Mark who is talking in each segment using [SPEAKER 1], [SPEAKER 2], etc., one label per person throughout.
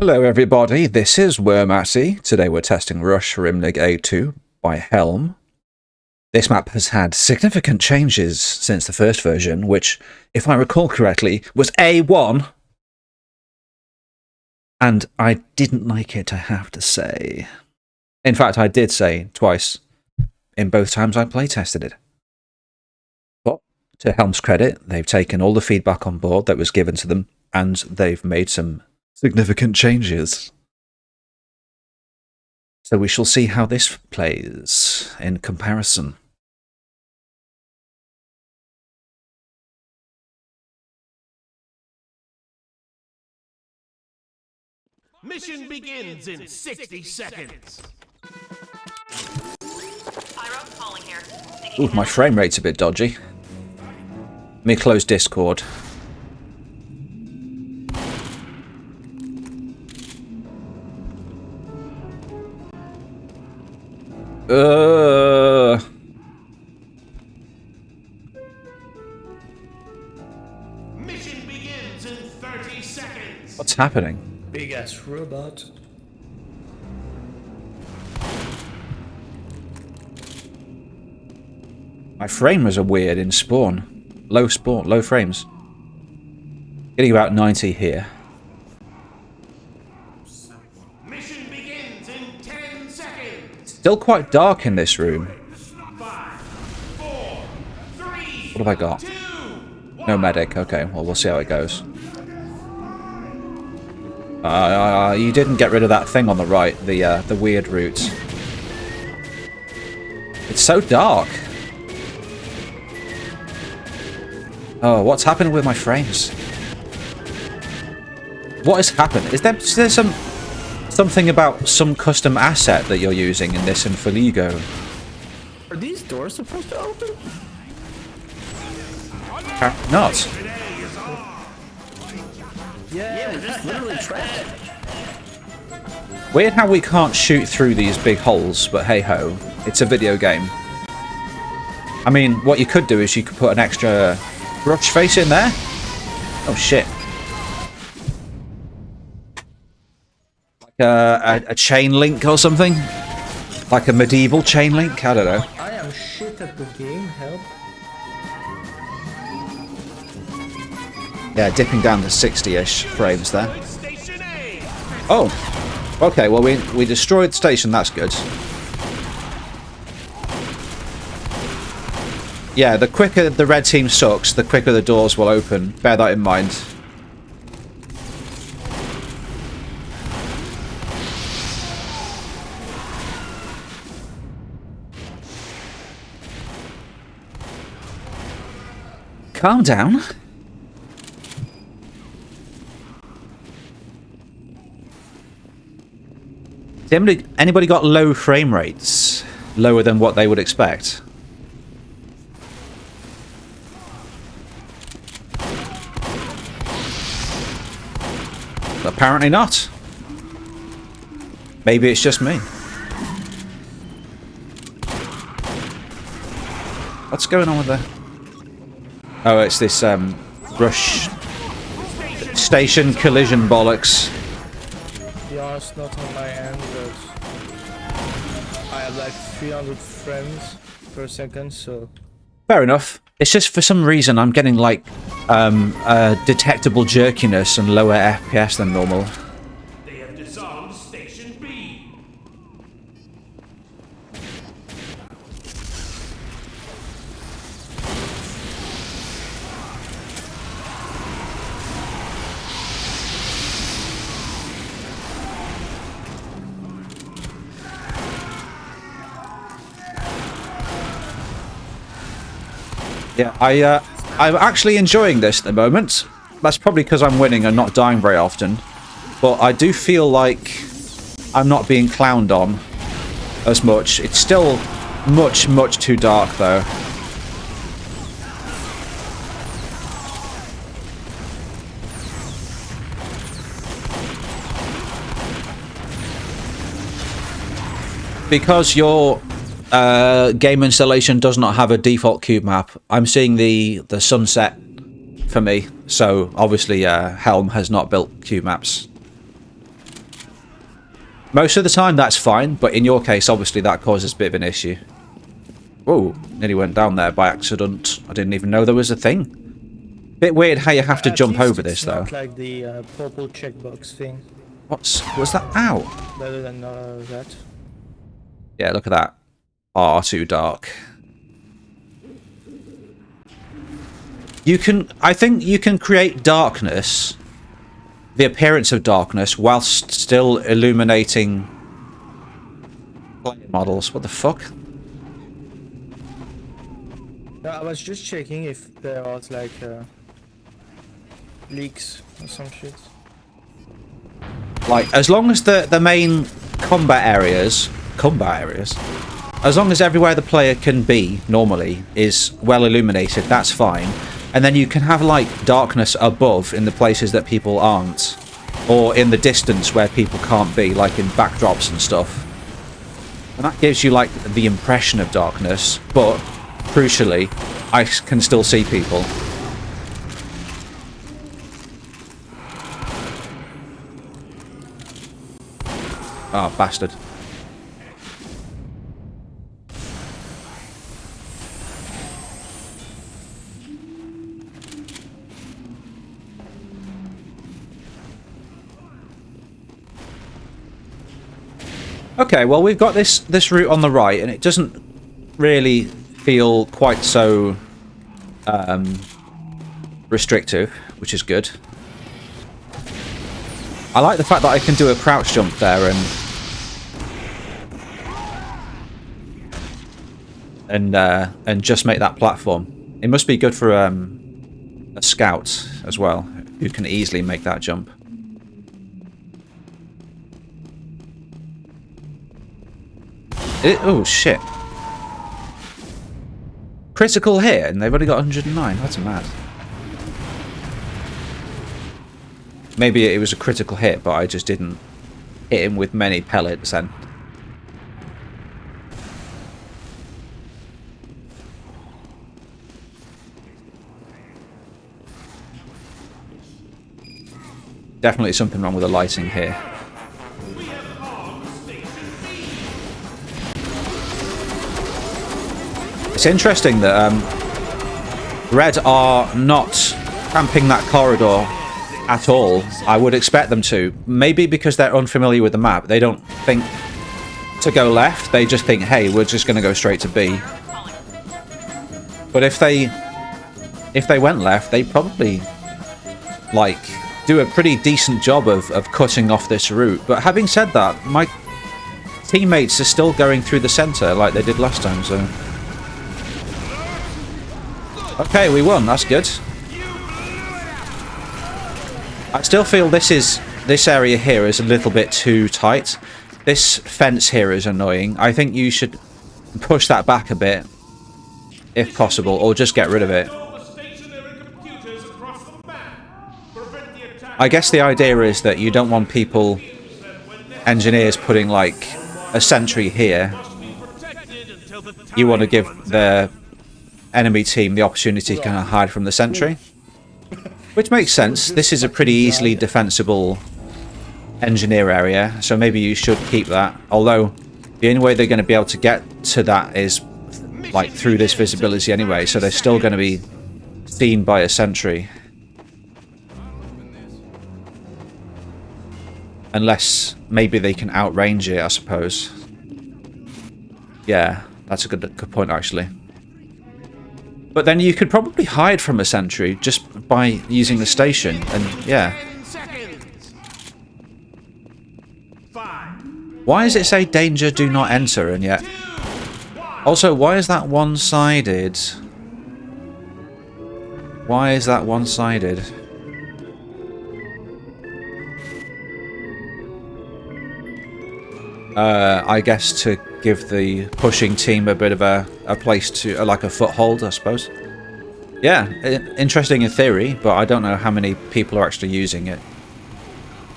[SPEAKER 1] Hello everybody, this is Wormatty. Today we're testing Rush Rimlig A2 by Helm. This map has had significant changes since the first version, which, if I recall correctly, was A1. And I didn't like it, I have to say. In fact, I did say twice in both times I playtested it. But to Helm's credit, they've taken all the feedback on board that was given to them, and they've made some significant changes. So we shall see how this plays in comparison.
[SPEAKER 2] Mission begins in 60 seconds.
[SPEAKER 3] Calling here.
[SPEAKER 1] Ooh, my frame rate's a bit dodgy. Let me close Discord.
[SPEAKER 2] Mission begins in 30 seconds.
[SPEAKER 1] What's happening?
[SPEAKER 4] Big ass robot.
[SPEAKER 1] My frames are weird in spawn. Low frames. Getting about 90 here.
[SPEAKER 2] Mission begins in 10 seconds.
[SPEAKER 1] Still quite dark in this room.
[SPEAKER 2] 5, 4, 3,
[SPEAKER 1] What have I got?
[SPEAKER 2] 2,
[SPEAKER 1] No medic. Okay, well, we'll see how it goes. You didn't get rid of that thing on the right, the weird route. It's so dark. Oh, what's happening with my frames? What has happened? Is there something about some custom asset that you're using in this Infoligo?
[SPEAKER 4] Are these doors supposed to open?
[SPEAKER 1] Not.
[SPEAKER 4] Yeah, we're just literally trapped.
[SPEAKER 1] Weird how we can't shoot through these big holes, but hey ho, it's a video game. I mean, what you could do is you could put an extra brush face in there. Oh shit. Like a chain link or something? Like a medieval chain link? I don't know.
[SPEAKER 4] I am shit at the game, help.
[SPEAKER 1] Yeah, dipping down to 60-ish frames there.
[SPEAKER 2] Station A.
[SPEAKER 1] Oh, okay, well we destroyed the station, that's good. Yeah, the quicker the red team sucks, the quicker the doors will open. Bear that in mind. Calm down. Anybody got low frame rates? Lower than what they would expect? Apparently not. Maybe it's just me. What's going on with the... Oh, it's this rush station collision bollocks.
[SPEAKER 4] Yeah, it's not on my end, but I have like 300 frames per second, so...
[SPEAKER 1] Fair enough. It's just for some reason I'm getting like detectable jerkiness and lower FPS than normal.
[SPEAKER 2] They have disarmed Station B.
[SPEAKER 1] Yeah, I'm actually enjoying this at the moment. That's probably because I'm winning and not dying very often. But I do feel like I'm not being clowned on as much. It's still much, much too dark though. Because your game installation does not have a default cube map, I'm seeing the sunset for me, so obviously Helm has not built cube maps. Most of the time that's fine, but in your case, obviously that causes a bit of an issue. Whoa, nearly went down there by accident. I didn't even know there was a thing. Bit weird how you have to jump over this, though.
[SPEAKER 4] Not like the purple checkbox thing.
[SPEAKER 1] Was that? Ow!
[SPEAKER 4] Better than that.
[SPEAKER 1] Yeah, look at that. Too dark. I think you can create darkness, the appearance of darkness, whilst still illuminating player models. What the fuck?
[SPEAKER 4] I was just checking if there was like leaks or some shit.
[SPEAKER 1] Like, as long as the main combat areas, as long as everywhere the player can be normally is well illuminated, that's fine. And then you can have like darkness above in the places that people aren't, or in the distance where people can't be, like in backdrops and stuff. And that gives you like the impression of darkness, but crucially, I can still see people. Oh, bastard. Okay, well, we've got this route on the right, and it doesn't really feel quite so restrictive, which is good. I like the fact that I can do a crouch jump there and just make that platform. It must be good for a scout as well, who can easily make that jump. Oh shit! Critical hit, and they've only got 109. That's mad. Maybe it was a critical hit, but I just didn't hit him with many pellets then. Definitely something wrong with the lighting here. It's interesting that Red are not camping that corridor at all. I would expect them to. Maybe because they're unfamiliar with the map. They don't think to go left. They just think, hey, we're just going to go straight to B. But if they went left, they probably like do a pretty decent job of cutting off this route. But having said that, my teammates are still going through the center like they did last time, so... Okay, we won. That's good. I still feel this area here is a little bit too tight. This fence here is annoying. I think you should push that back a bit, if possible, or just get rid of it. I guess the idea is that you don't want people, engineers, putting like a sentry here. You want to give the enemy team the opportunity to kind of hide from the sentry, which makes sense. This is a pretty easily defensible engineer area, so maybe you should keep that. Although the only way they're going to be able to get to that is like through this visibility anyway, so they're still going to be seen by a sentry, unless maybe they can outrange it, I suppose. Yeah, that's a good point actually. But then you could probably hide from a sentry just by using the station, and yeah. Why does it say danger, do not enter, and yet... Also, why is that one-sided? Why is that one-sided? I guess to give the pushing team a bit of a place to, like a foothold, I suppose. Yeah, interesting in theory, but I don't know how many people are actually using it.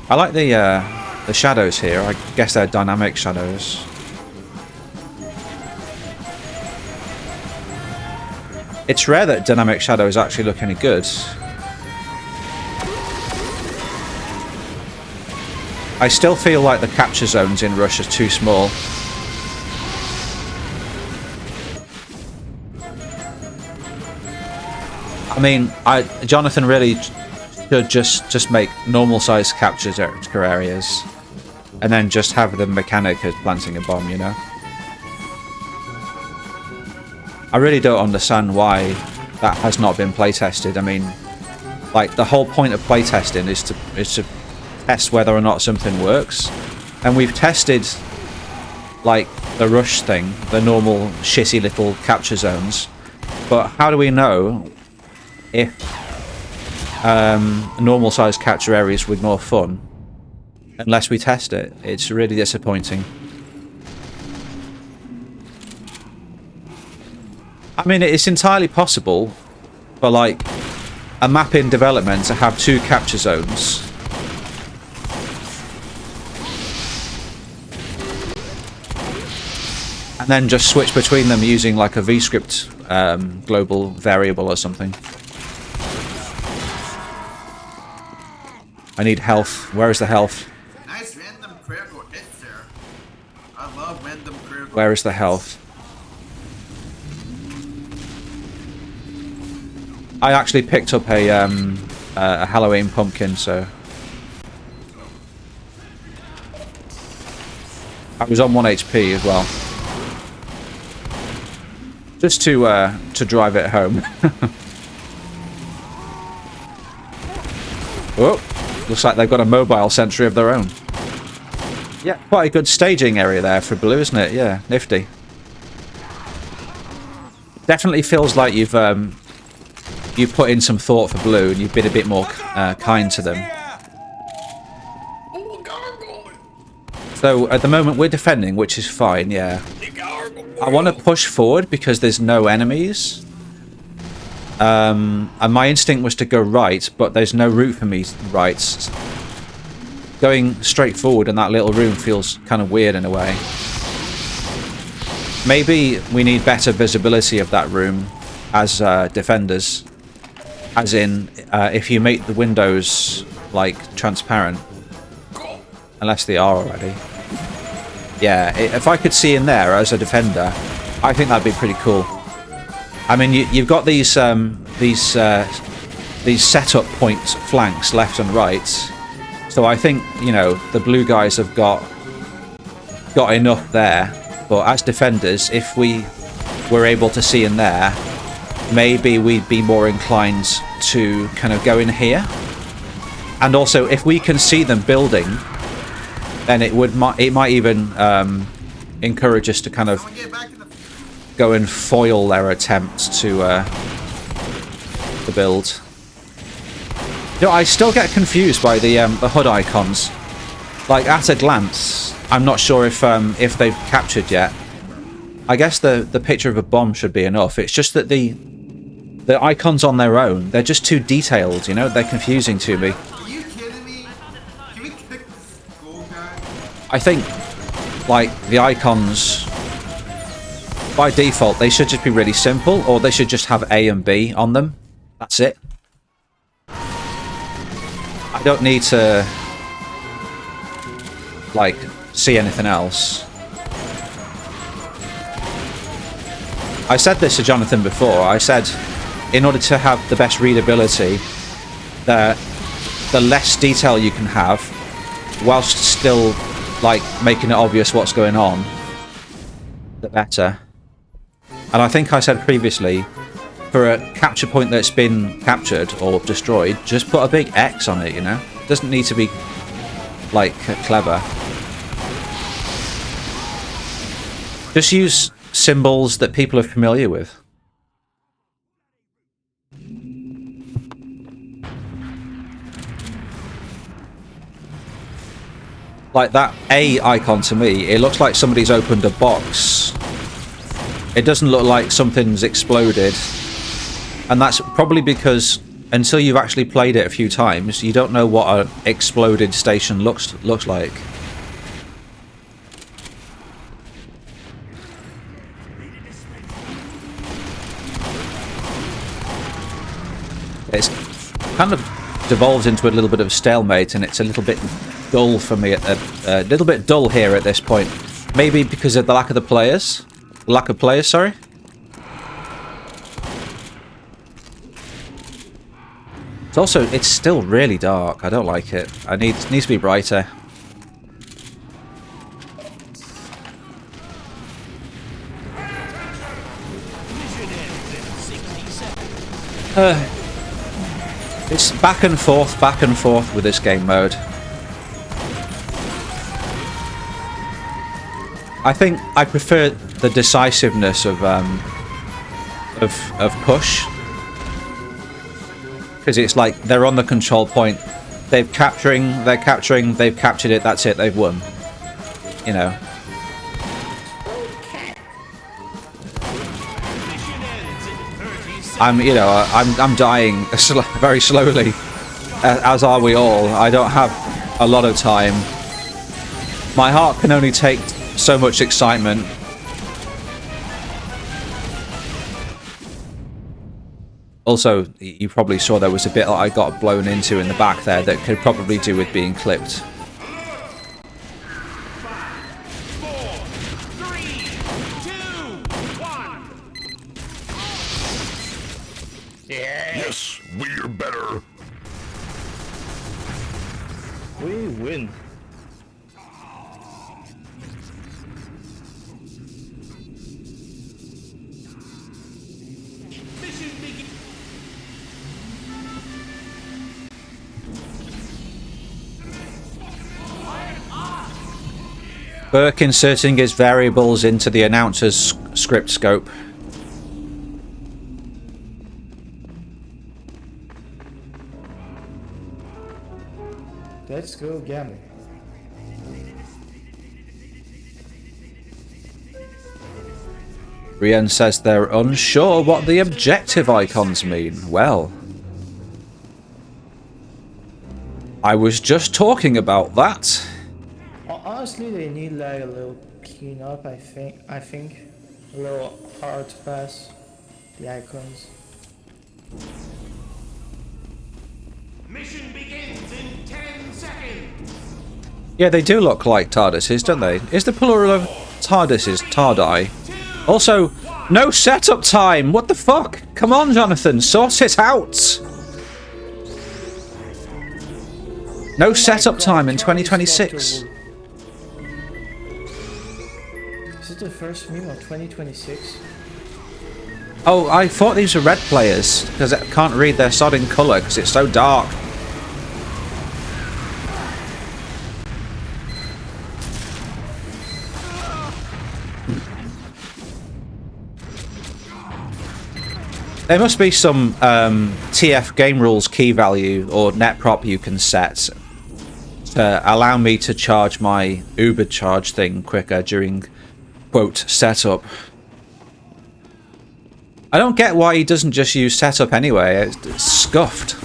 [SPEAKER 1] I like the shadows here. I guess they're dynamic shadows. It's rare that dynamic shadows actually look any good. I still feel like the capture zones in Rush are too small. I mean, Jonathan really should just make normal sized capture areas, and then just have the mechanic as planting a bomb, you know? I really don't understand why that has not been playtested. I mean, like, the whole point of playtesting is to test whether or not something works. And we've tested, like, the Rush thing, the normal shitty little capture zones. But how do we know if normal sized capture areas with more fun unless we test it? It's really disappointing. I mean, it's entirely possible for, like, a map in development to have 2 capture zones. And then just switch between them using, like, a VScript global variable or something. I need health. Where is the health?
[SPEAKER 3] Nice random critical hits there. I love random critical.
[SPEAKER 1] Where is the health? I actually picked up a Halloween pumpkin, so I was on 1 HP as well, just to drive it home. Oh, looks like they've got a mobile sentry of their own. Yeah, quite a good staging area there for blue, isn't it? Yeah, nifty. Definitely feels like you've put in some thought for blue and you've been a bit more kind to them. So at the moment we're defending, which is fine, yeah. I want to push forward because there's no enemies. And my instinct was to go right, but there's no route for me right. Going straight forward in that little room feels kind of weird in a way. Maybe we need better visibility of that room as defenders. As in, if you make the windows, like, transparent. Unless they are already. Yeah, if I could see in there as a defender, I think that'd be pretty cool. I mean, you've got these setup point flanks left and right. So I think, you know, the blue guys have got enough there. But as defenders, if we were able to see in there, maybe we'd be more inclined to kind of go in here. And also, if we can see them building, then it might even encourage us to kind of go and foil their attempts to build. You know, I still get confused by the HUD icons. Like, at a glance, I'm not sure if they've captured yet. I guess the picture of a bomb should be enough. It's just that the icons on their own, they're just too detailed, you know? They're confusing to me.
[SPEAKER 3] Are you kidding me? Can we kick this gold guy?
[SPEAKER 1] I think, like, the icons, by default, they should just be really simple, or they should just have A and B on them. That's it. I don't need to, like, see anything else. I said this to Jonathan before. I said, in order to have the best readability, the less detail you can have, whilst still, like, making it obvious what's going on, the better. And I think I said previously, for a capture point that's been captured or destroyed, just put a big X on it, you know? It doesn't need to be, like, clever. Just use symbols that people are familiar with. Like, that A icon to me, it looks like somebody's opened a box. It doesn't look like something's exploded. And that's probably because until you've actually played it a few times, you don't know what an exploded station looks like. It's kind of devolves into a little bit of stalemate, and it's a little bit dull for me at a little bit dull here at this point. Maybe because of the lack of the players. Lack of players, sorry. It's also, it's still really dark. I don't like it. It needs to be brighter. It's back and forth with this game mode. I think I prefer the decisiveness of push, because it's like they're on the control point, they're captured it, that's it, they've won. You know. I'm dying very slowly, as are we all. I don't have a lot of time. My heart can only take so much excitement. Also, you probably saw there was a bit that I got blown into in the back there that could probably do with being clipped.
[SPEAKER 2] 5, 4, 3, 2, 1.
[SPEAKER 5] Yes, we're better.
[SPEAKER 4] We win.
[SPEAKER 2] Mission begin.
[SPEAKER 1] Burke inserting his variables into the announcer's script scope.
[SPEAKER 4] Let's go gamble.
[SPEAKER 1] Brienne says they're unsure what the objective icons mean. Well, I was just talking about that.
[SPEAKER 4] Honestly, they need like a little cleanup. I think a little hard to pass the icons.
[SPEAKER 2] Mission begins in 10 seconds.
[SPEAKER 1] Yeah, they do look like TARDISes, don't they? Is the plural of TARDISes TARDI? Also, no setup time! What the fuck? Come on, Jonathan, sort it out! No setup time in 2026.
[SPEAKER 4] Is it the first meme of 2026?
[SPEAKER 1] Oh, I thought these were red players, because I can't read their sodding colour, because it's so dark. There must be some TF game rules key value or net prop you can set to allow me to charge my Uber charge thing quicker during, quote, setup. I don't get why he doesn't just use setup anyway. It's scuffed.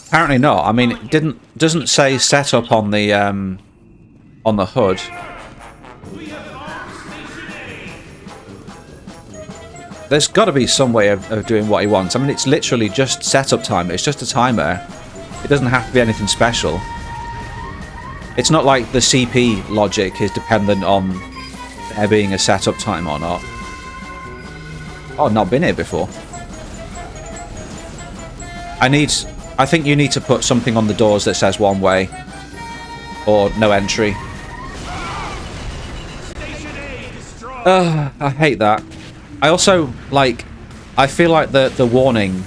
[SPEAKER 1] Apparently not. I mean, it doesn't say setup on the HUD. There's got to be some way of doing what he wants. I mean, it's literally just setup time. It's just a timer. It doesn't have to be anything special. It's not like the CP logic is dependent on there being a setup time or not. Oh, I've not been here before. I think you need to put something on the doors that says one way or no entry. I hate that. I also I feel like the warning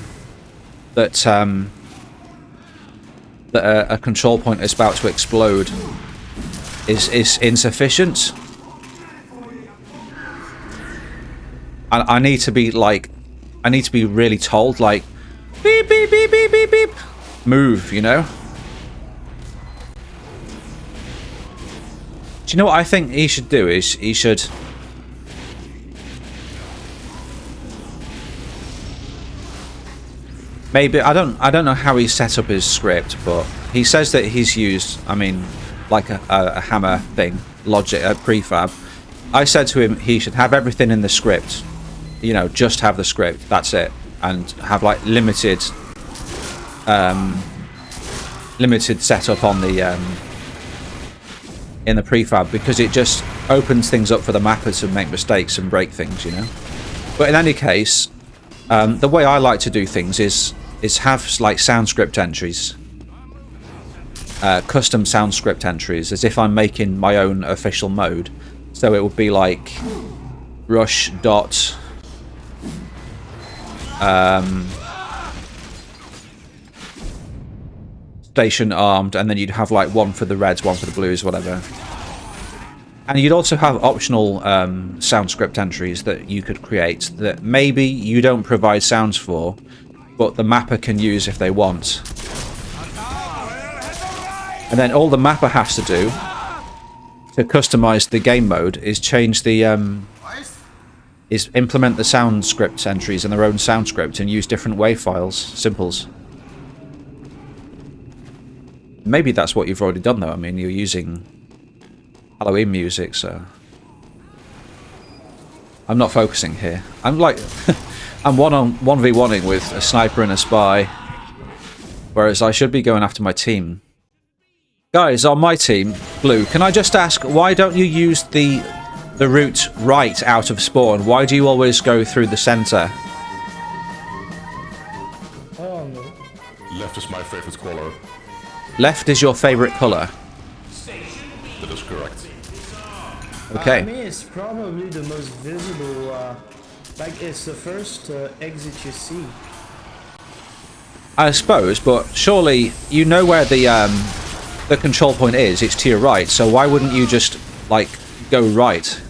[SPEAKER 1] that that a control point is about to explode is insufficient. I need to be really told, like, beep beep beep beep beep beep, move, you know. Do you know what I think he should do? Is he should maybe, I don't know how he set up his script, but he says that he's used, I mean, like a hammer thing, logic, a prefab. I said to him he should have everything in the script. You know, just have the script. That's it, and have like limited setup on the in the prefab, because it just opens things up for the mapper to make mistakes and break things, you know. But in any case, the way I like to do things is have like sound script entries, custom sound script entries, as if I'm making my own official mode. So it would be like rush dot station armed, and then you'd have like one for the reds, one for the blues, whatever. And you'd also have optional sound script entries that you could create that maybe you don't provide sounds for, but the mapper can use if they want. And then all the mapper has to do to customize the game mode is change the is implement the sound script entries in their own sound script and use different wave files, simples. Maybe that's what you've already done though. I mean, you're using Halloween music, so I'm not focusing here. I'm like I'm 1v1ing with a sniper and a spy, whereas I should be going after my team. Guys, on my team, Blue, can I just ask, why don't you use the route right out of spawn? Why do you always go through the center?
[SPEAKER 4] Oh no.
[SPEAKER 5] Left is my favorite color.
[SPEAKER 1] Left is your favorite color.
[SPEAKER 5] That is correct.
[SPEAKER 1] Okay.
[SPEAKER 4] I mean, it's probably the most visible, like it's the first exit you see.
[SPEAKER 1] I suppose, but surely you know where the control point is. It's to your right, so why wouldn't you just like go right?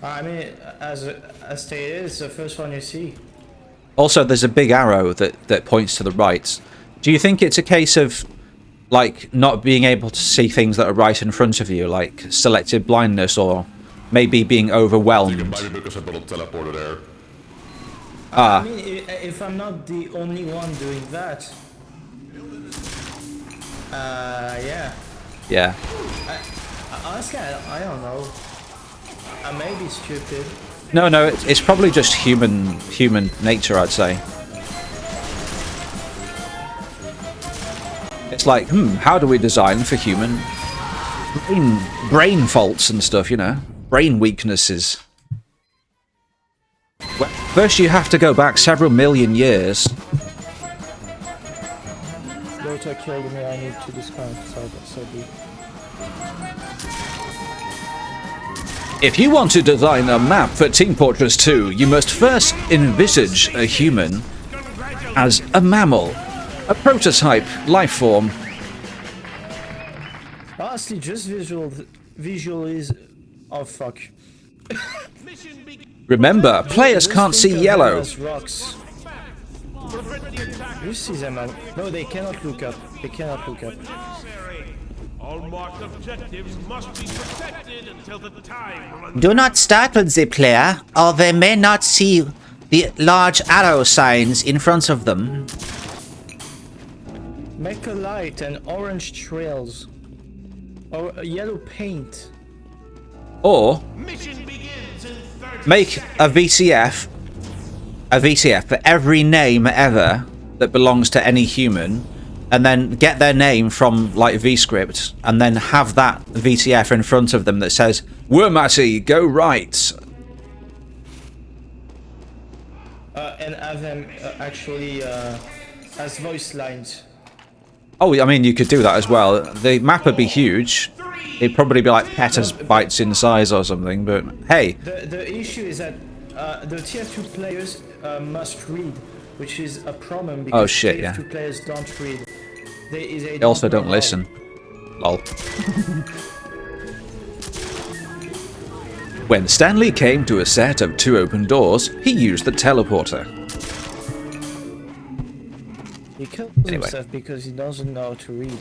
[SPEAKER 4] I mean, as stated, it's the first one you see.
[SPEAKER 1] Also, there's a big arrow that points to the right. Do you think it's a case of like not being able to see things that are right in front of you, like selective blindness, or maybe being
[SPEAKER 5] I think it
[SPEAKER 1] overwhelmed?
[SPEAKER 5] might be because I built a teleporter there.
[SPEAKER 4] I mean, if I'm not the only one doing that, yeah.
[SPEAKER 1] Yeah.
[SPEAKER 4] Honestly, I don't know. I may be stupid.
[SPEAKER 1] No, it's probably just human nature, I'd say. It's like, how do we design for human brain faults and stuff, you know? Brain weaknesses. Well, first you have to go back several million years.
[SPEAKER 4] Dota killed me, I need to discount, so be.
[SPEAKER 1] If you want to design a map for Team Fortress 2, you must first envisage a human as a mammal, a prototype life form.
[SPEAKER 4] Honestly, just visual is... Oh fuck.
[SPEAKER 1] Remember, players
[SPEAKER 4] Just
[SPEAKER 1] can't
[SPEAKER 4] think
[SPEAKER 1] see
[SPEAKER 4] of
[SPEAKER 1] yellow.
[SPEAKER 4] them as rocks. You see them out. No, they cannot look up. They cannot look up.
[SPEAKER 2] All marked objectives must be protected until the time runs.
[SPEAKER 6] Do not startle the player, or they may not see the large arrow signs in front of them.
[SPEAKER 4] Make a light and orange trails. Or yellow paint.
[SPEAKER 1] Or
[SPEAKER 2] Mission begins in 30
[SPEAKER 1] make a VCF for every name ever that belongs to any human, and then get their name from like VScript, and then have that VCF in front of them that says, "Wormatty, go right."
[SPEAKER 4] And have them actually as voice lines.
[SPEAKER 1] Oh, I mean, you could do that as well. The map would be huge. It'd probably be like petabytes in size or something, but hey.
[SPEAKER 4] The issue is that the TF2 players must read, which is a problem because
[SPEAKER 1] Oh, shit,
[SPEAKER 4] TF2
[SPEAKER 1] yeah.
[SPEAKER 4] players don't read. They
[SPEAKER 1] They also
[SPEAKER 4] know
[SPEAKER 1] don't
[SPEAKER 4] how.
[SPEAKER 1] listen. Lol. When Stanley came to a set of 2 open doors, he used the teleporter.
[SPEAKER 4] He kills
[SPEAKER 1] Anyway.
[SPEAKER 4] himself because he doesn't know how to read.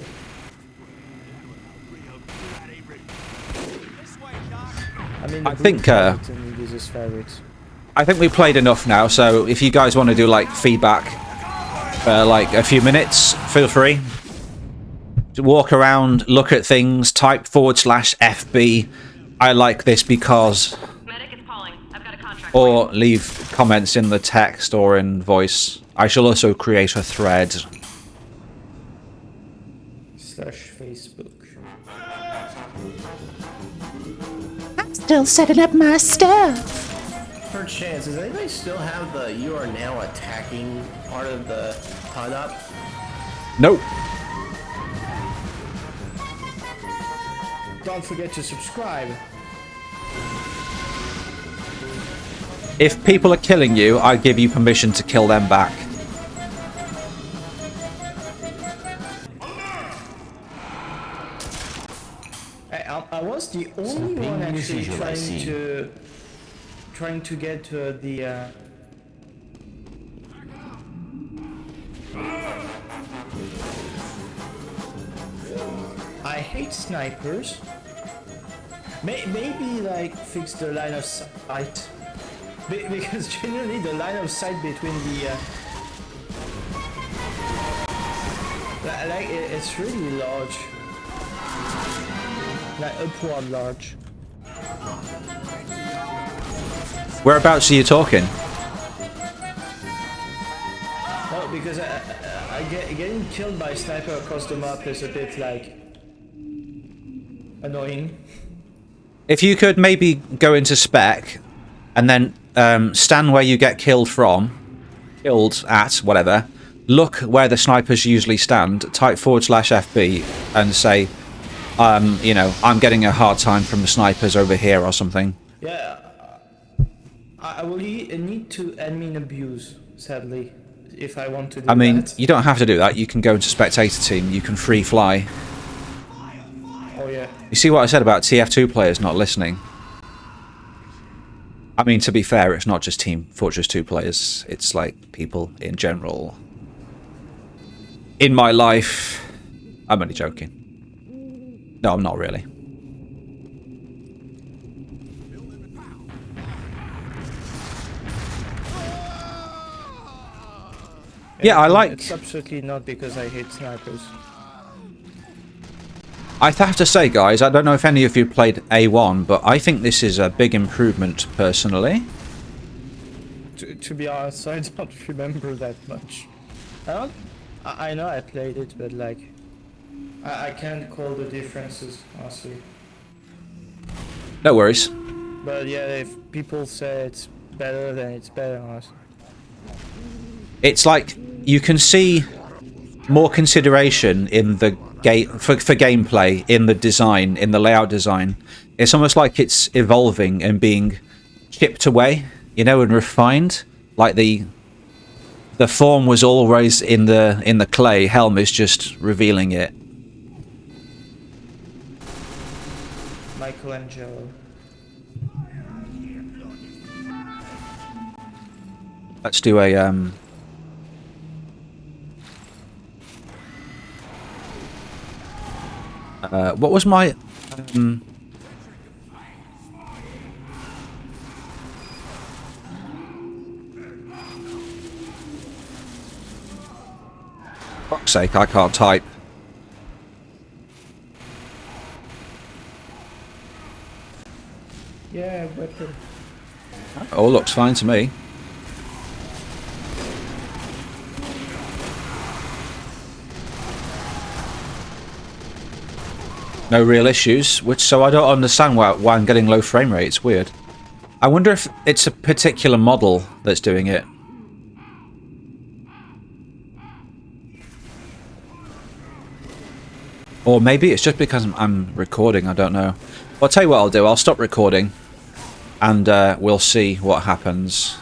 [SPEAKER 4] I mean,
[SPEAKER 1] I think,
[SPEAKER 4] Blue Skeleton is his favorite.
[SPEAKER 1] I think we played enough now, so if you guys want to do like feedback for like a few minutes, feel free to walk around, look at things, type /FB. I like this because,
[SPEAKER 7] Medic is calling. I've got a contract.
[SPEAKER 1] or leave comments in the text or in voice. I shall also create a thread.
[SPEAKER 4] /Facebook.
[SPEAKER 6] I'm still setting up my stuff.
[SPEAKER 8] Per chance, does anybody still have the "you are now attacking" part of the HUD up?
[SPEAKER 1] Nope.
[SPEAKER 4] Don't forget to subscribe.
[SPEAKER 1] If people are killing you, I give you permission to kill them back.
[SPEAKER 4] I was the only one actually trying to get the. I hate snipers. Maybe like fix the line of sight. Because generally the line of sight between the like it's really large, like upward large.
[SPEAKER 1] Whereabouts are you talking?
[SPEAKER 4] No, because getting killed by a sniper across the map is a bit like annoying.
[SPEAKER 1] If you could maybe go into spec and then stand where you get killed at, whatever, look where the snipers usually stand, type /FB and say, you know, I'm getting a hard time from the snipers over here or something.
[SPEAKER 4] Yeah, I will need to admin abuse, sadly, if I want to do that.
[SPEAKER 1] I mean, you don't have to do that. You can go into spectator team. You can free fly.
[SPEAKER 4] Oh yeah.
[SPEAKER 1] You see what I said about TF2 players not listening? I mean, to be fair, it's not just Team Fortress 2 players. It's like people in general. In my life. I'm only joking. No, I'm not really. Yeah, I like...
[SPEAKER 4] It's absolutely not because I hate snipers.
[SPEAKER 1] I have to say, guys, I don't know if any of you played A1, but I think this is a big improvement, personally.
[SPEAKER 4] To be honest, I don't remember that much. I know I played it, but like, I can't call the differences, honestly.
[SPEAKER 1] No worries.
[SPEAKER 4] But yeah, if people say it's better, then it's better, honestly.
[SPEAKER 1] It's like you can see more consideration in the for gameplay, in the design, in the layout design. It's almost like it's evolving and being chipped away, you know, and refined. Like the form was always in the clay. Helm is just revealing it.
[SPEAKER 4] Michelangelo.
[SPEAKER 1] Let's do a what was my fuck's sake, I can't type.
[SPEAKER 4] Yeah, weapon.
[SPEAKER 1] Oh, looks fine to me. No real issues, so I don't understand why I'm getting low frame rate. It's weird. I wonder if it's a particular model that's doing it. Or maybe it's just because I'm recording, I don't know. Well, I'll tell you what I'll do. I'll stop recording and we'll see what happens.